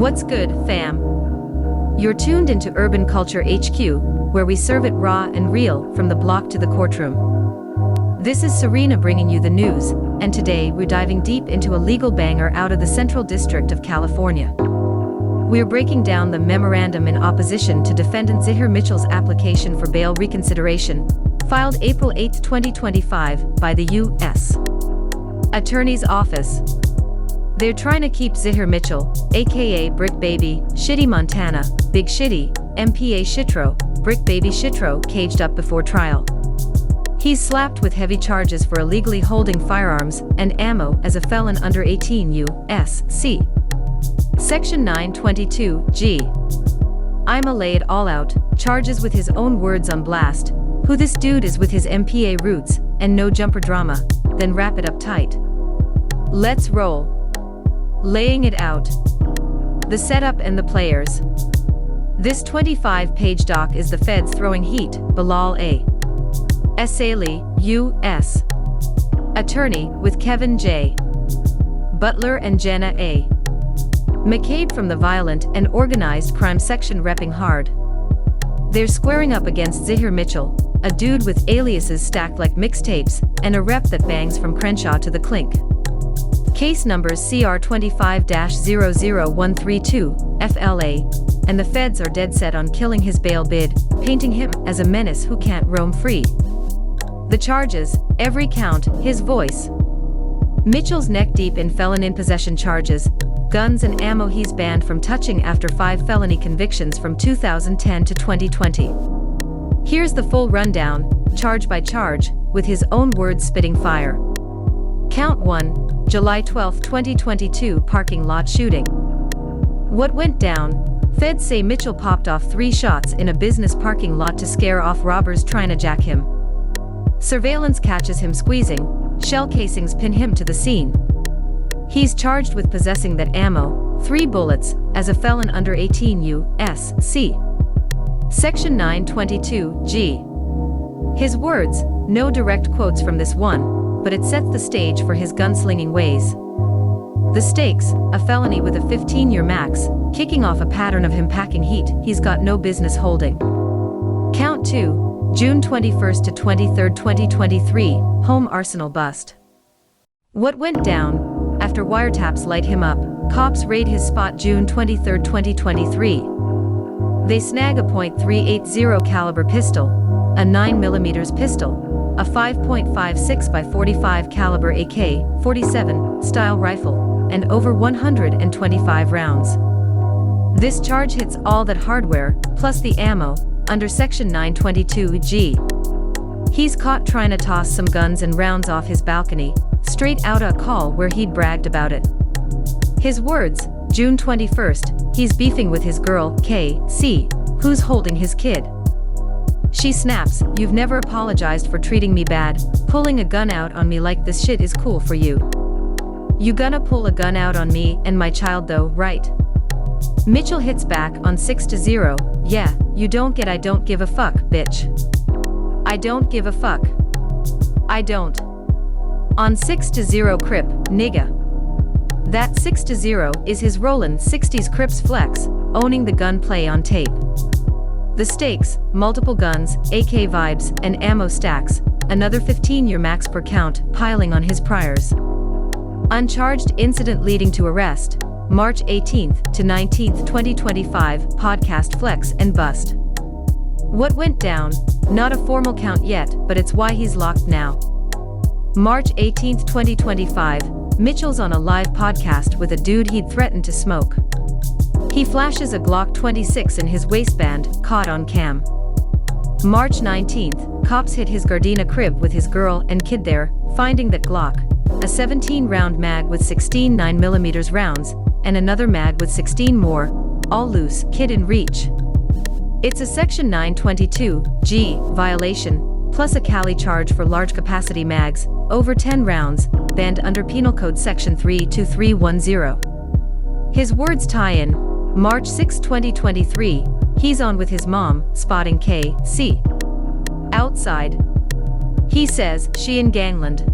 What's good, fam? You're tuned into Urban Culture HQ, where we serve it raw and real from the block to the courtroom. This is Serena bringing you the news, and today we're diving deep into a legal banger out of the Central District of California. We're breaking down the memorandum in opposition to defendant Zihirr Mitchell's application for bail reconsideration, filed April 8, 2025, by the U.S. Attorney's Office. They're trying to keep Zihirr Mitchell, aka Bricc Baby, Shitty Montana, Big Shitty, MPA Shitro, Bricc Baby Shitro, caged up before trial. He's slapped with heavy charges for illegally holding firearms and ammo as a felon under 18 U.S.C. Section 922G. I'ma lay it all out, charges with his own words on blast, who this dude is with his MPA roots, and no jumper drama, then wrap it up tight. Let's roll. Laying it out. The setup and the players. This 25-page doc is the feds throwing heat. Bilal A. Saley, U.S. Attorney, with Kevin J. Butler and Jenna A. McCabe from the Violent and Organized Crime Section repping hard. They're squaring up against Zihirr Mitchell, a dude with aliases stacked like mixtapes, and a rep that bangs from Crenshaw to the Clink. Case numbers CR 25-00132, FLA, and the feds are dead set on killing his bail bid, painting him as a menace who can't roam free. The charges, every count, his voice. Mitchell's neck deep in felon in possession charges, guns and ammo he's banned from touching after 5 felony convictions from 2010 to 2020. Here's the full rundown, charge by charge, with his own words spitting fire. Count 1. July 12, 2022 parking lot shooting. What went down? Feds say Mitchell popped off 3 shots in a business parking lot to scare off robbers trying to jack him. Surveillance catches him squeezing, shell casings pin him to the scene. He's charged with possessing that ammo, 3 bullets, as a felon under 18 U.S.C. Section 922G. His words, no direct quotes from this one, but it sets the stage for his gunslinging ways. The stakes, a felony with a 15-year max, kicking off a pattern of him packing heat he's got no business holding. Count 2, June 21st to 23rd, 2023, home arsenal bust. What went down? After wiretaps light him up, cops raid his spot June 23, 2023. They snag a .380 caliber pistol, a 9mm pistol, a 5.56 by 45 caliber AK-47 style rifle, and over 125 rounds. This charge hits all that hardware, plus the ammo, under Section 922G. He's caught trying to toss some guns and rounds off his balcony, straight out a call where he'd bragged about it. His words, June 21st, he's beefing with his girl, K.C., who's holding his kid. She snaps, "You've never apologized for treating me bad, pulling a gun out on me like this shit is cool for you. You gonna pull a gun out on me and my child though, right?" Mitchell hits back on 6-0, "Yeah, you don't get I don't give a fuck, bitch. I don't give a fuck. I don't." On 6-0 Crip, nigga. That 6-0 is his rollin' 60s Crips flex, owning the gunplay on tape. The stakes, multiple guns, AK vibes, and ammo stacks, another 15-year max per count, piling on his priors. Uncharged incident leading to arrest, March 18th to 19th, 2025, podcast flex and bust. What went down? Not a formal count yet, but it's why he's locked now. March 18th, 2025, Mitchell's on a live podcast with a dude he'd threatened to smoke. He flashes a Glock 26 in his waistband, caught on cam. March 19th, cops hit his Gardena crib with his girl and kid there, finding that Glock, a 17-round mag with 16 9mm rounds, and another mag with 16 more, all loose, kid in reach. It's a Section 922G violation, plus a Cali charge for large capacity mags, over 10 rounds, banned under Penal Code Section 32310. His words tie in. March 6, 2023, he's on with his mom, spotting K.C. outside. He says, she in gangland.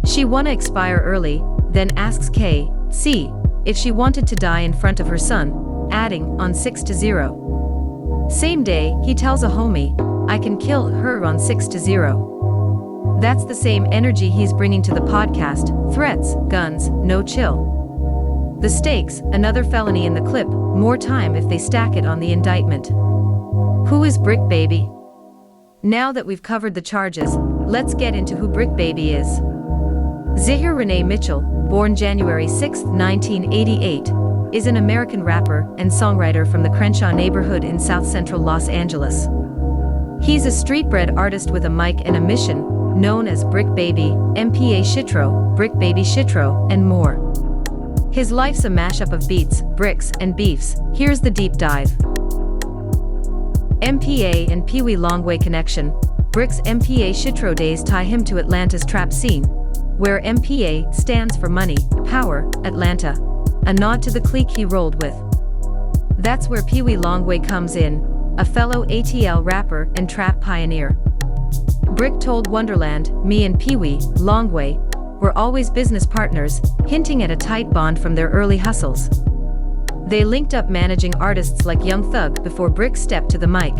She wanna expire early, then asks K.C., if she wanted to die in front of her son, adding, on 6-0. Same day, he tells a homie, I can kill her on 6-0. That's the same energy he's bringing to the podcast, threats, guns, no chill. The stakes, another felony in the clip, more time if they stack it on the indictment. Who is Bricc Baby? Now that we've covered the charges, let's get into who Bricc Baby is. Zihirr Mitchell, born January 6, 1988, is an American rapper and songwriter from the Crenshaw neighborhood in south-central Los Angeles. He's a street-bred artist with a mic and a mission, known as Bricc Baby, MPA Shitro, Bricc Baby Shitro, and more. His life's a mashup of beats, bricks, and beefs. Here's the deep dive. MPA and Peewee Longway connection. Bricc's MPA Shitro days tie him to Atlanta's trap scene, where MPA stands for Money, Power, Atlanta, a nod to the clique he rolled with. That's where Peewee Longway comes in, a fellow ATL rapper and trap pioneer. Bricc told Wonderland, me and Peewee Longway were always business partners, hinting at a tight bond from their early hustles. They linked up managing artists like Young Thug before Bricc stepped to the mic.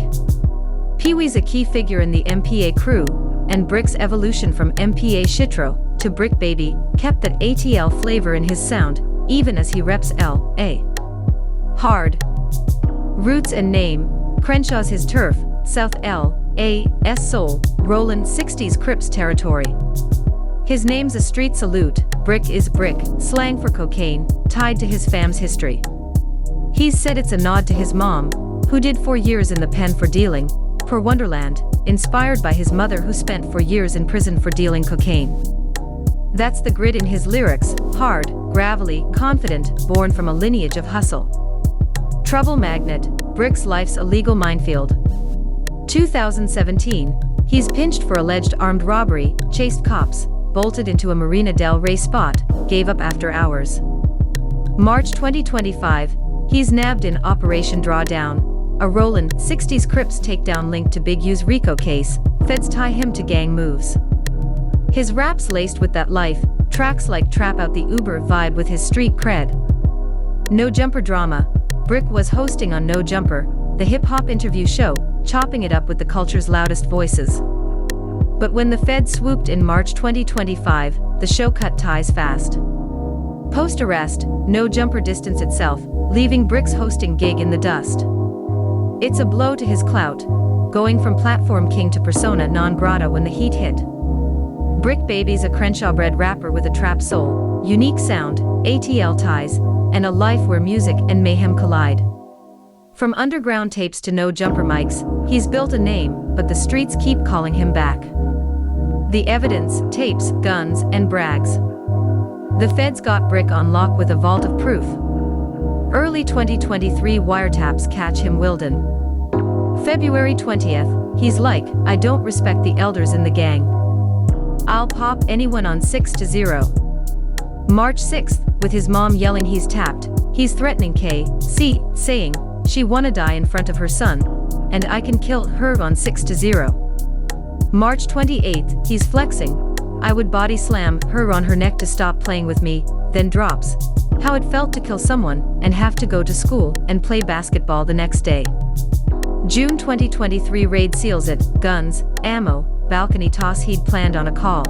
Peewee's a key figure in the MPA crew, and Brick's evolution from MPA Shitro to Bricc Baby kept that ATL flavor in his sound, even as he reps L.A. hard. Roots and name, Crenshaw's his turf, South L.A.'s soul, rollin' 60s Crips territory. His name's a street salute, Bricc is Brick, slang for cocaine, tied to his fam's history. He's said it's a nod to his mom, who did 4 years in the pen for dealing, per Wonderland, inspired by his mother who spent 4 years in prison for dealing cocaine. That's the grit in his lyrics, hard, gravelly, confident, born from a lineage of hustle. Trouble magnet, Bricc's life's a legal minefield. 2017, he's pinched for alleged armed robbery, chased cops, bolted into a Marina del Rey spot, gave up after hours. March 2025, he's nabbed in Operation Drawdown, a rollin' 60s Crips takedown linked to Big U's RICO case, feds tie him to gang moves. His rap's laced with that life, tracks like Trap Out the Uber vibe with his street cred. No Jumper drama, Bricc was hosting on No Jumper, the hip-hop interview show, chopping it up with the culture's loudest voices. But when the Fed swooped in March 2025, the show cut ties fast. Post-arrest, No Jumper distanced itself, leaving Bricc's hosting gig in the dust. It's a blow to his clout, going from platform king to persona non grata when the heat hit. Bricc Baby's a Crenshaw-bred rapper with a trap soul, unique sound, ATL ties, and a life where music and mayhem collide. From underground tapes to No Jumper mics, he's built a name, but the streets keep calling him back. The evidence, tapes, guns, and brags. The feds got Bricc on lock with a vault of proof. Early 2023 wiretaps catch him Wilden. February 20th, he's like, I don't respect the elders in the gang. I'll pop anyone on 6-0. March 6th, with his mom yelling he's tapped, he's threatening KC, saying, she wanna die in front of her son, and I can kill her on 6-0. March 28th, he's flexing, I would body slam her on her neck to stop playing with me, then drops how it felt to kill someone and have to go to school and play basketball the next day. June 2023 raid seals it, guns, ammo, balcony toss he'd planned on a call.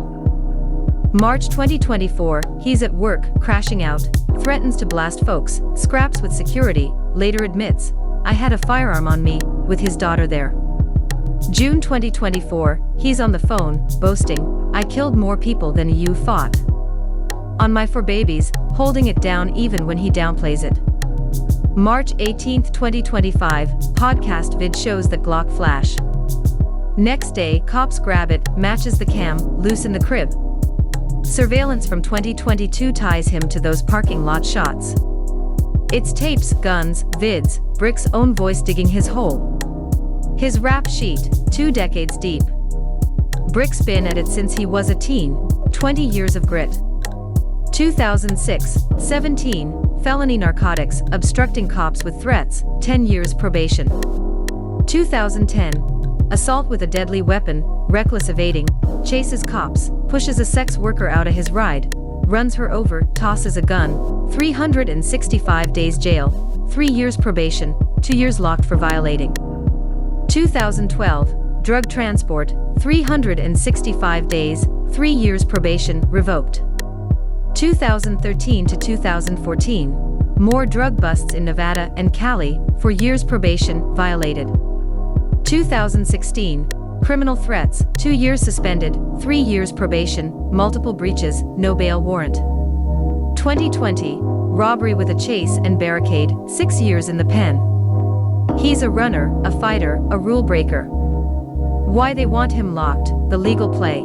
March 2024, he's at work, crashing out, threatens to blast folks, scraps with security, later admits, I had a firearm on me, with his daughter there. June 2024, he's on the phone, boasting, I killed more people than you fought. On my 4 babies, holding it down even when he downplays it. March 18, 2025, podcast vid shows that Glock flash. Next day, cops grab it, matches the cam, loose in the crib. Surveillance from 2022 ties him to those parking lot shots. It's tapes, guns, vids, Bricc's own voice digging his hole. His rap sheet, 2 decades deep. Bricc's been at it since he was a teen, 20 years of grit. 2006, 17, felony narcotics, obstructing cops with threats, 10 years probation. 2010, assault with a deadly weapon, reckless evading, chases cops, pushes a sex worker out of his ride, runs her over, tosses a gun, 365 days jail, 3 years probation, 2 years locked for violating. 2012, drug transport, 365 days, 3 years probation, revoked. 2013 to 2014, more drug busts in Nevada and Cali, 4 years probation, violated. 2016, criminal threats, 2 years suspended, 3 years probation, multiple breaches, no bail warrant. 2020, robbery with a chase and barricade, 6 years in the pen. He's a runner, a fighter, a rule breaker. Why they want him locked, the legal play.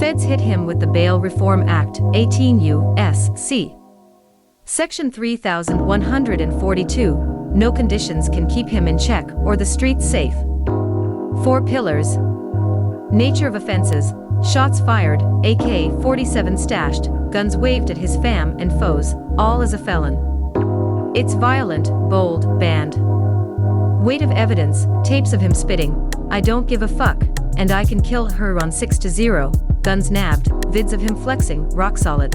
Feds hit him with the Bail Reform Act, 18 U.S.C. Section 3142, no conditions can keep him in check or the streets safe. 4 pillars. Nature of offenses, shots fired, AK-47 stashed, guns waved at his fam and foes, all as a felon. It's violent, bold, banned. Weight of evidence, tapes of him spitting, I don't give a fuck, and I can kill her on 6-0, guns nabbed, vids of him flexing, rock solid.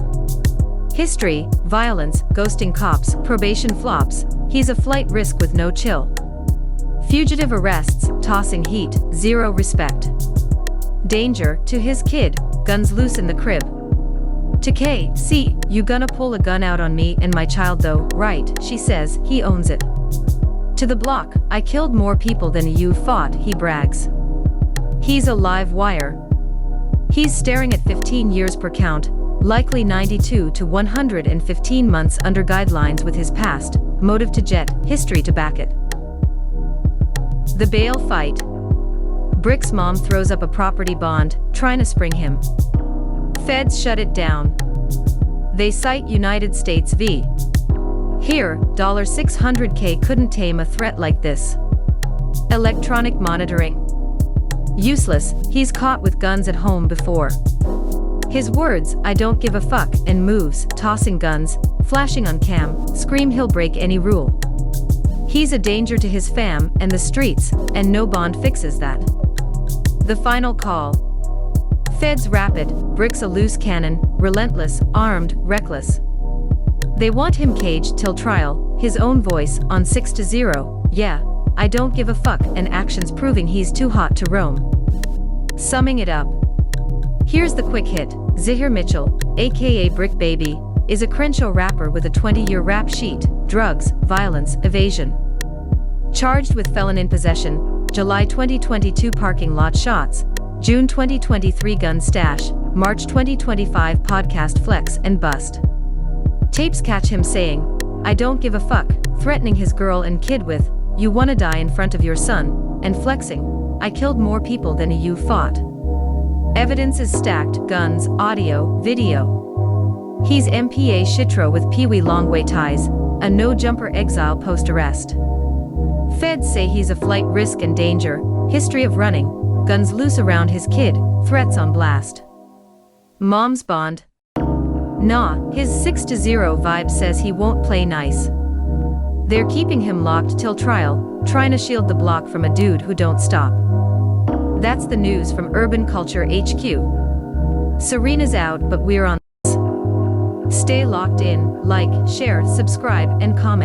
History, violence, ghosting cops, probation flops, he's a flight risk with no chill. Fugitive arrests, tossing heat, zero respect. Danger, to his kid, guns loose in the crib. To K, see, you gonna pull a gun out on me and my child though, right, she says, he owns it. To the block, I killed more people than you fought, he brags. He's a live wire. He's staring at 15 years per count, likely 92 to 115 months under guidelines with his past, motive to jet, history to back it. The bail fight. Brick's mom throws up a property bond, trying to spring him. Feds shut it down. They cite United States v. Here, $600K couldn't tame a threat like this. Electronic monitoring. Useless, he's caught with guns at home before. His words, I don't give a fuck, and moves, tossing guns, flashing on cam, scream he'll break any rule. He's a danger to his fam and the streets, and no bond fixes that. The final call. Feds rapid, Brick's a loose cannon, relentless, armed, reckless. They want him caged till trial, his own voice, on 6-0, yeah, I don't give a fuck, and actions proving he's too hot to roam. Summing it up. Here's the quick hit. Zihirr Mitchell, aka Bricc Baby, is a Crenshaw rapper with a 20-year rap sheet, drugs, violence, evasion. Charged with felon in possession, July 2022 parking lot shots, June 2023 gun stash, March 2025 podcast flex and bust. Tapes catch him saying, I don't give a fuck, threatening his girl and kid with, you wanna die in front of your son, and flexing, I killed more people than you fought. Evidence is stacked, guns, audio, video. He's MPA Shitro with Peewee Longway ties, a no-jumper exile post-arrest. Feds say he's a flight risk and danger, history of running, guns loose around his kid, threats on blast. Mom's bond. Nah, his 6-0 vibe says he won't play nice. They're keeping him locked till trial, trying to shield the block from a dude who don't stop. That's the news from Urban Culture HQ. Serena's out, but we're on. Stay locked in, like, share, subscribe, and comment.